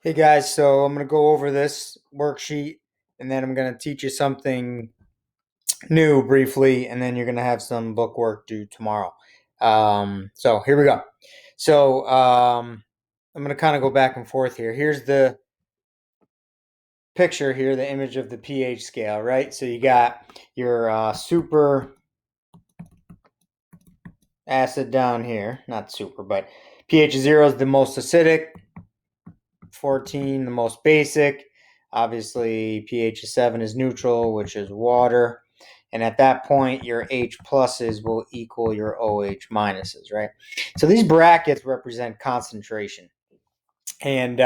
Hey guys, so I'm going to go over this worksheet and then I'm going to teach you something new briefly, and then you're going to have some book work due tomorrow. So here we go. So I'm going to kind of go back and forth here. Here's the picture here, the image of the pH scale, right? So you got your super acid down here, not super, but pH 0 is the most acidic, 14 the most basic. Obviously, pH 7 is neutral, which is water. And at that point, your H pluses will equal your OH minuses, right? So these brackets represent concentration. And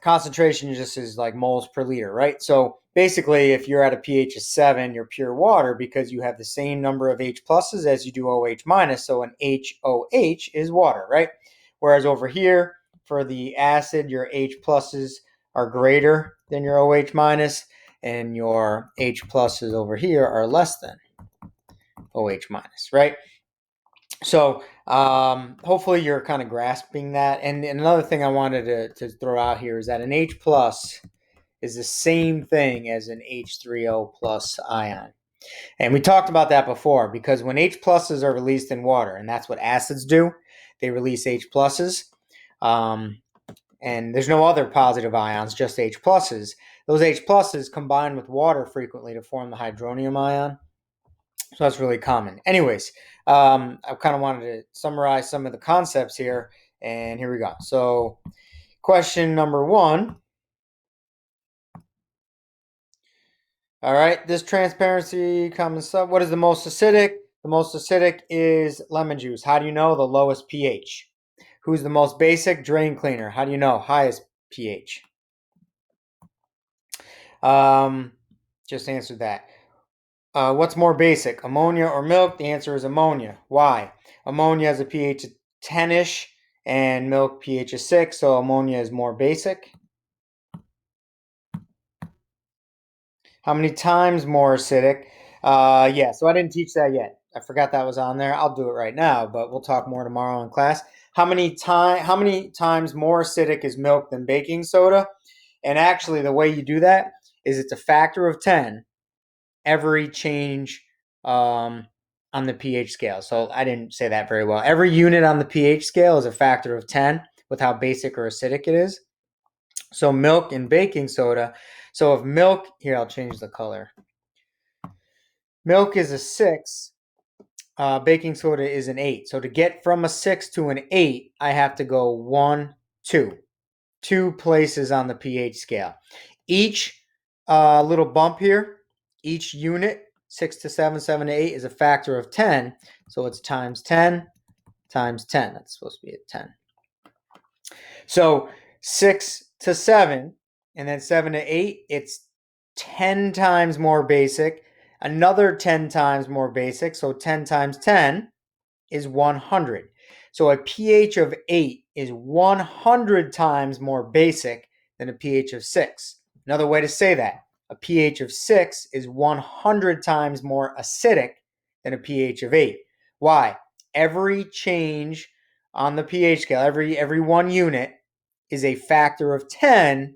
concentration just is like moles per liter, right? So basically, if you're at a pH of 7, you're pure water because you have the same number of H pluses as you do OH minus. So an HOH is water, right? Whereas over here, for the acid, your H pluses are greater than your OH minus, and your H pluses over here are less than OH minus, right? So hopefully you're kind of grasping that. And another thing I wanted to throw out here is that an H plus is the same thing as an H3O plus ion. And we talked about that before because when H pluses are released in water, and that's what acids do, they release H pluses. And there's no other positive ions, just H pluses. Those H pluses combine with water frequently to form the hydronium ion. So that's really common. Anyways, I kind of wanted to summarize some of the concepts here, and here we go. So, question number one. All right, this transparency comes up. What is the most acidic? The most acidic is lemon juice. How do you know? The lowest pH. Who's the most basic? Drain cleaner. How do you know? Highest pH. Just answered that. What's more basic, ammonia or milk? The answer is ammonia. Why? Ammonia has a pH of 10-ish and milk pH of 6, so ammonia is more basic. How many times more acidic? Yeah, so I didn't teach that yet. I forgot that was on there. I'll do it right now, but we'll talk more tomorrow in class. How many times more acidic is milk than baking soda? And actually, the way you do that is it's a factor of 10 every change on the pH scale. So I didn't say that very well. Every unit on the pH scale is a factor of 10 with how basic or acidic it is. So milk and baking soda. So if milk, here I'll change the color. Milk is a 6, baking soda is an 8. So to get from a 6 to an 8, I have to go 1, 2. 2 places on the pH scale. Each little bump here, each unit, 6 to 7, 7 to 8, is a factor of 10. So it's times 10 times 10. That's supposed to be a 10. So 6 to 7 and then 7 to 8, it's 10 times more basic. Another 10 times more basic. So 10 times 10 is 100. So a pH of 8 is 100 times more basic than a pH of 6. Another way to say that, a pH of 6 is 100 times more acidic than a pH of 8. Why? Every change on the pH scale, every 1 unit is a factor of 10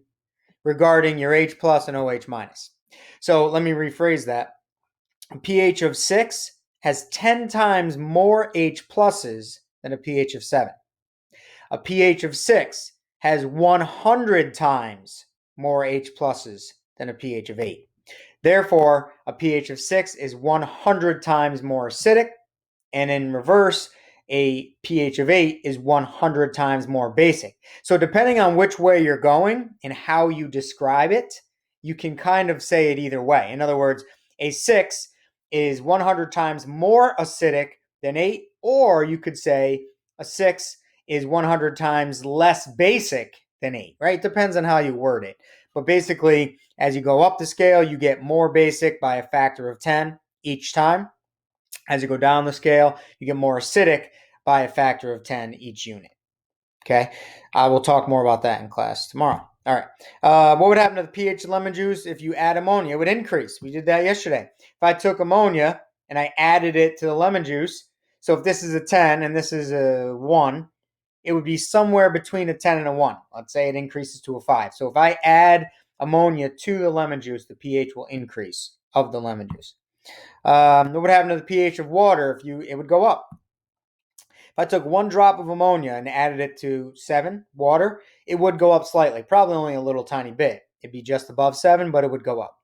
regarding your H plus and OH minus. So let me rephrase that. A pH of 6 has 10 times more H pluses than a pH of 7. A pH of 6 has 100 times more H pluses than a pH of 8. Therefore, a pH of 6 is 100 times more acidic, and in reverse, a pH of 8 is 100 times more basic. So depending on which way you're going and how you describe it, you can kind of say it either way. In other words, a 6 is 100 times more acidic than 8, or you could say a 6 is 100 times less basic than 8, right? It depends on how you word it. But basically, as you go up the scale, you get more basic by a factor of 10 each time. As you go down the scale, you get more acidic by a factor of 10 each unit. Okay, we'll talk more about that in class tomorrow. All right, what would happen to the pH of lemon juice if you add ammonia? It would increase. We did that yesterday. If I took ammonia and I added it to the lemon juice, so if this is a 10 and this is a 1, it would be somewhere between a 10 and a 1. Let's say it increases to a 5. So if I add ammonia to the lemon juice, the pH will increase of the lemon juice. What would happen to the pH of water? It would go up. If I took 1 drop of ammonia and added it to 7 water, it would go up slightly, probably only a little tiny bit. It'd be just above 7, but it would go up.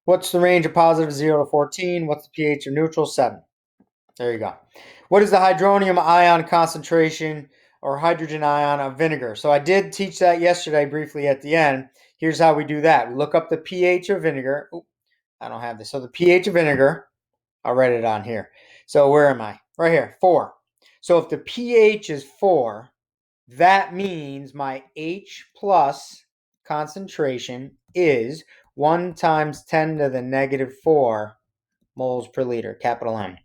What's the range of positive 0 to 14? What's the pH of neutral? 7. There you go. What is the hydronium ion concentration or hydrogen ion of vinegar? So I did teach that yesterday briefly at the end. Here's how we do that. We look up the pH of vinegar. Ooh, I don't have this. So the pH of vinegar, I'll write it on here. So where am I? Right here, 4. So if the pH is 4, that means my H plus concentration is 1 times 10 to the negative 4 moles per liter, capital M.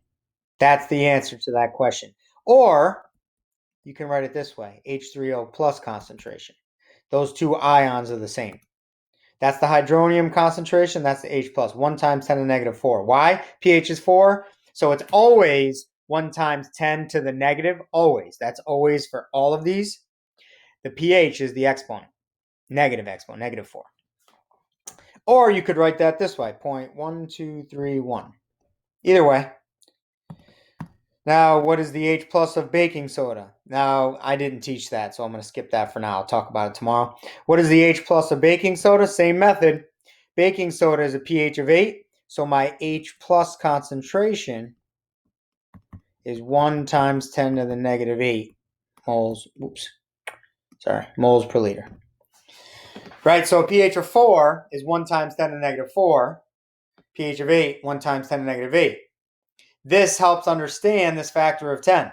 That's the answer to that question. Or you can write it this way, H3O plus concentration. Those two ions are the same. That's the hydronium concentration. That's the H plus, 1 times 10 to the negative 4. Why? pH is 4, so it's always 1 times 10 to the negative, always. That's always for all of these. The pH is the exponent, negative exponent, negative 4. Or you could write that this way, 0.1231. Either way. Now, what is the H plus of baking soda? Now, I didn't teach that, so I'm going to skip that for now. I'll talk about it tomorrow. What is the H plus of baking soda? Same method. Baking soda is a pH of 8, so my H plus concentration is 1 times 10 to the negative 8 moles per liter. Right, so a pH of 4 is 1 times 10 to the negative 4. pH of 8, 1 times 10 to the negative 8. This helps understand this factor of 10.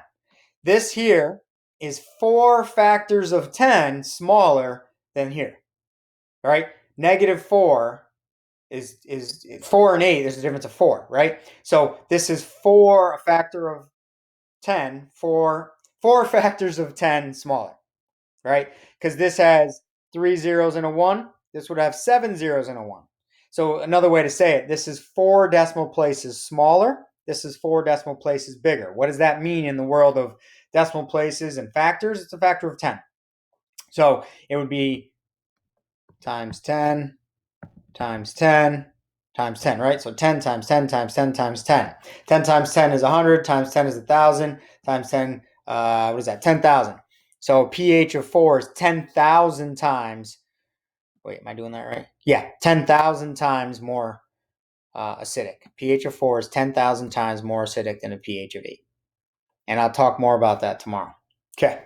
This here is 4 factors of 10 smaller than here. All right? Negative 4 is 4 and 8. There's a difference of 4, right? So this is a factor of 10, 4 factors of 10 smaller, right? Because this has 3 zeros and a 1. This would have 7 zeros and a 1. So another way to say it, this is 4 decimal places smaller. This is 4 decimal places bigger. What does that mean in the world of decimal places and factors? It's a factor of 10. So it would be times 10 times 10 times 10, right? So 10 times 10 times 10 times 10. 10 times 10 is 100, times 10 is 1,000, times 10, what is that? 10,000. So pH of 4 is 10,000 times, wait, am I doing that right? Yeah, 10,000 times more acidic. pH of 4 is 10,000 times more acidic than a pH of 8. And I'll talk more about that tomorrow. Okay.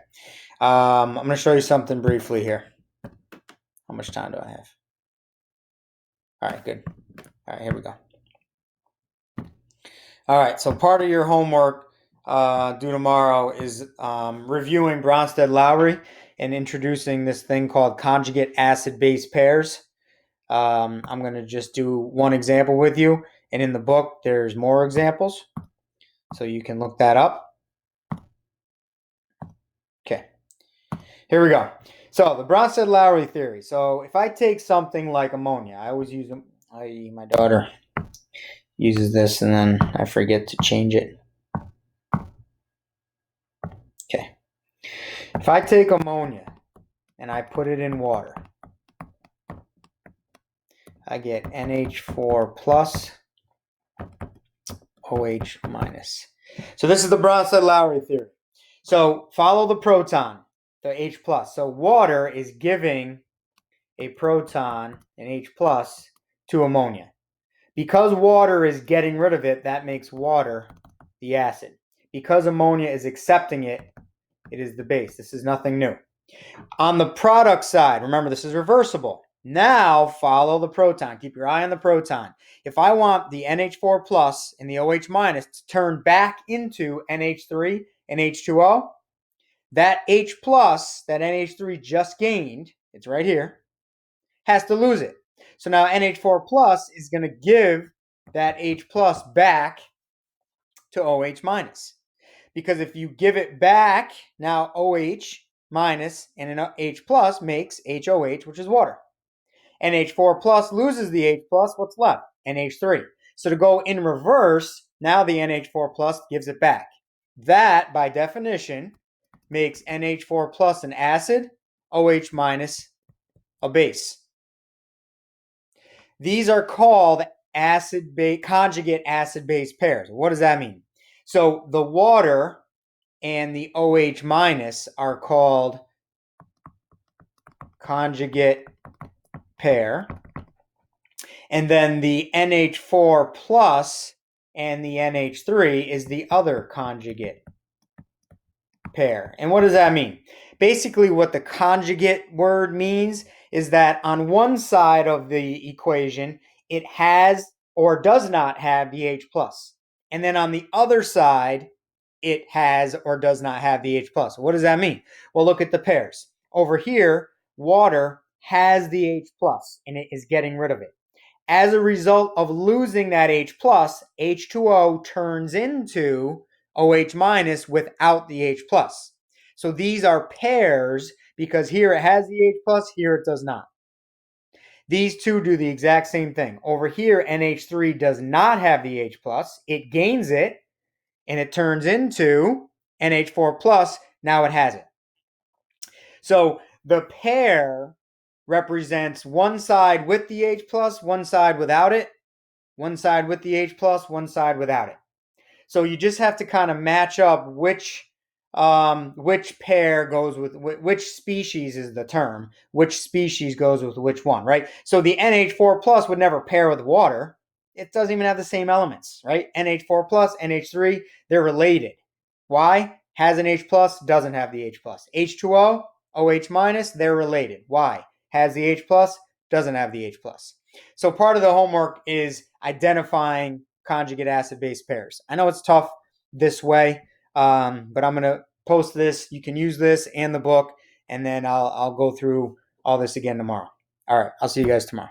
I'm going to show you something briefly here. How much time do I have? All right, good. All right, here we go. All right, so part of your homework due tomorrow is reviewing Bronsted-Lowry and introducing this thing called conjugate acid-base pairs. I'm going to just do one example with you, and in the book there's more examples, so you can look that up. Okay, here we go. So the Bronsted-Lowry theory. So if I take something like ammonia, I always use them. My daughter uses this and then I forget to change it. Okay. If I take ammonia and I put it in water, I get NH4 plus OH minus. So this is the Bronsted-Lowry theory. So follow the proton, the H plus. So water is giving a proton, an H plus, to ammonia. Because water is getting rid of it, that makes water the acid. Because ammonia is accepting it, it is the base. This is nothing new. On the product side, remember this is reversible. Now follow the proton. Keep your eye on the proton. If I want the NH4 plus and the OH minus to turn back into NH3 and H2O, that H plus that NH3 just gained, it's right here, has to lose it. So now NH4 plus is going to give that H plus back to OH minus. Because if you give it back, now OH minus and an H plus makes HOH, which is water. NH4 plus loses the H plus, what's left? NH3. So to go in reverse, Now the NH4 plus gives it back. That, by definition, makes NH4 plus an acid, OH minus a base. These are called conjugate acid-base pairs. What does that mean? So the water and the OH minus are called conjugate pair. And then the NH4 plus and the NH3 is the other conjugate pair. And what does that mean? Basically, what the conjugate word means is that on one side of the equation, it has or does not have the H plus. And then on the other side, it has or does not have the H plus. What does that mean? Well, look at the pairs. Over here, water has the H plus, and it is getting rid of it. As a result of losing that H plus, H2O turns into OH minus without the H plus. So these are pairs because here it has the H plus, here it does not. These two do the exact same thing. Over here, NH3 does not have the H plus. It gains it, and it turns into NH4 plus. Now it has it. So the pair represents one side with the H plus, one side without it, one side with the H plus, one side without it. So you just have to kind of match up which pair goes with which species is the term, which species goes with which one, right? So the NH4 plus would never pair with water. It doesn't even have the same elements, right? NH4 plus, NH3, they're related. Why? Has an H plus, doesn't have the H plus. H2O, OH minus, they're related. Why? Has the H plus, doesn't have the H plus. So part of the homework is identifying conjugate acid-base pairs. I know it's tough this way, but I'm going to post this. You can use this and the book, and then I'll go through all this again tomorrow. All right, I'll see you guys tomorrow.